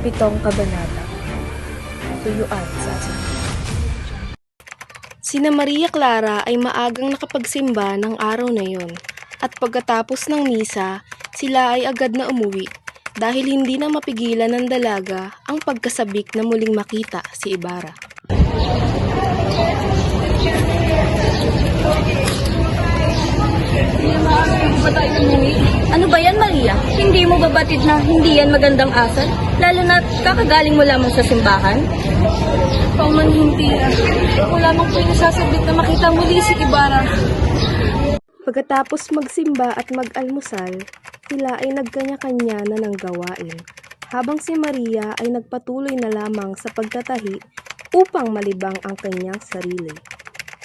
Ikapitong Kabanata. Tuyuan sa Asunción. Sina Maria Clara ay maagang nakapagsimba ng araw na yon, at pagkatapos ng misa, sila ay agad na umuwi dahil hindi na mapigilan ng dalaga ang pagkasabik na muling makita si Ibarra. Ano ba yan, Maria? Hindi mo babatid na hindi yan magandang asal? Lalo na kakagaling mo lamang sa simbahan? Paumanhinti na. Ako lamang po yung nasasabit na makita muli si Ibarra. Pagkatapos magsimba at mag-almusal, sila ay nagkanya-kanya na ng gawain, habang si Maria ay nagpatuloy na lamang sa pagtatahi upang malibang ang kanyang sarili.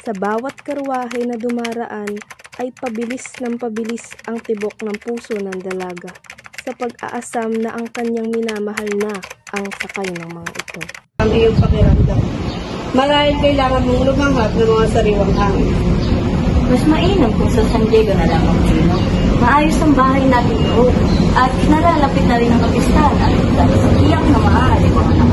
Sa bawat karwahe na dumaraan ay pabilis ng pabilis ang tibok ng puso ng dalaga sa pag-aasam na ang kanyang minamahal na ang sakay ng mga ito. Ang iyong pakiramdam. Marahil kailangan mong lumanghat ng mga sariwang hangin. Mas mainam kung sa San Diego na lamang sino. Maayos ang bahay natin doon. At nalalapit na rin ang kapistahan at dahil sa tiyak na maaari mga anak.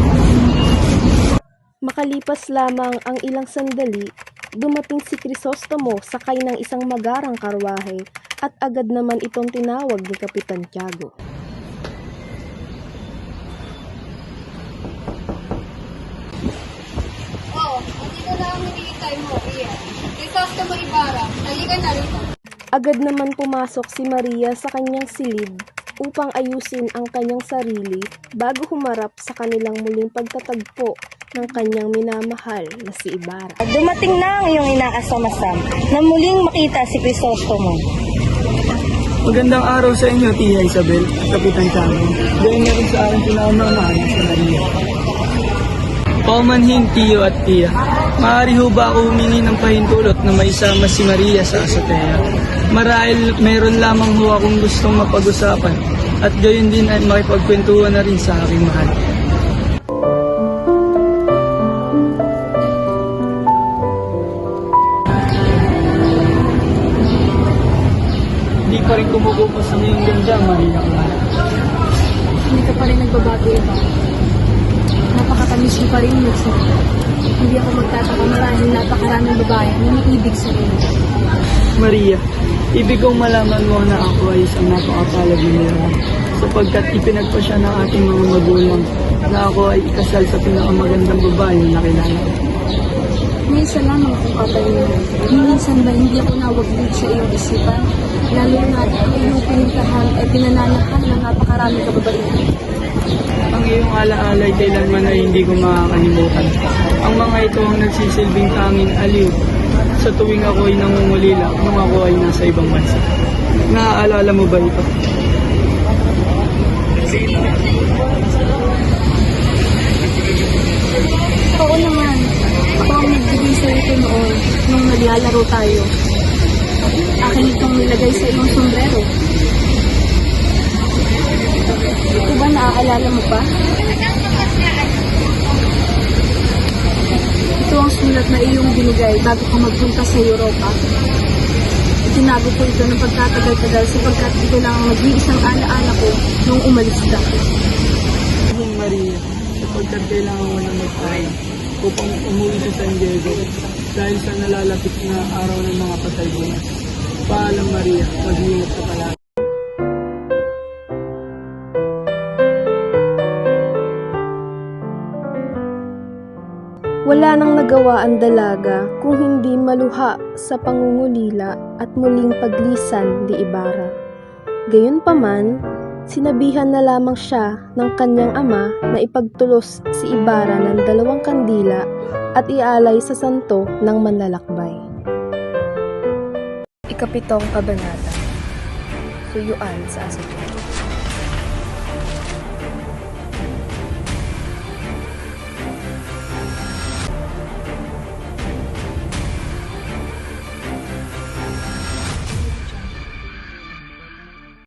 Makalipas lamang ang ilang sandali, dumating si Crisostomo sakay ng isang magarang karwahe at agad naman itong tinawag ni Kapitan Tiago. Dito na ang hinihintay mo, Ria. Crisostomo Ibarra, halika na rito. Agad naman pumasok si Maria sa kanyang silid upang ayusin ang kanyang sarili bago humarap sa kanilang muling pagtatagpo ng kanyang minamahal na si Ibarra. Dumating na ang iyong inaasam-asam na muling makita si Crisostomo. Magandang araw sa inyo, Tia Isabel, Kapitan Tiago. Gawin na rin sa aking pinaunahan sa Maria. Paumanhin, Tio at Tia. Maaari ho ba ako humingi ng pahintulot na maisama si Maria sa azotea? Marahil mayroon lamang ho akong gustong mapag-usapan at gayon din ay makipagkwentuhan na rin sa aking mahal. Hindi pa rin kumukupas ang iyong ganda, Maria Clara. Hindi ka pa rin nagbabago, Ibarra. Napakatamis mo pa rin yung nagsalita. Hindi ako magtataka marahil napakaraming babae na umiibig sa iyo. Maria, ibig kong malaman mo na ako ay isang napakapalag na mayroon sapagkat ipinagpasya ng ating mga magulang na ako ay ikasal sa pinakamagandang babae na nakilala ko. Minsan lamang kung kapalingan. Minsan ba hindi ako nawaglit sa iyong isipan? Lalo na ang iyong pinintahan ay pinananakan ng napakaraming kababaihan. Ang iyong alaalay kailanman ay hindi ko makakalimutan. Ang mga ito ang nagsisilbing tanging aliw sa tuwing ako ay nangungulila nung ako ay nasa ibang bansa. Naaalala mo ba ito? Oo naman. Ako ang nagbigay sa ito noon nung naglalaro tayo. Akin itong nilagay sa iyong sombrero. Ito ba naaalala mo pa? Ito ang sulat na iyong binigay bago ka magpunta sa Europa. Itinago ko ito ng pagtatagal-tagal sapagkat ito lang ang mag-iisang alaala ko nung umalis ka. Kung Maria, sapagkat kailangan mo na magpaalam upang umuwi sa San Diego dahil sa nalalapit na araw ng mga patay bukas. Paalam Maria, mag-iingat ka palagi. Wala nang nagawa ang dalaga kung hindi maluha sa pangungulila at muling paglisan ni Ibarra. Gayunpaman, sinabihan na lamang siya ng kanyang ama na ipagtulos si Ibarra ng 2 kandila at ialay sa santo ng manlalakbay. Ikapitong Kabanata. Tuyuan sa Asunción.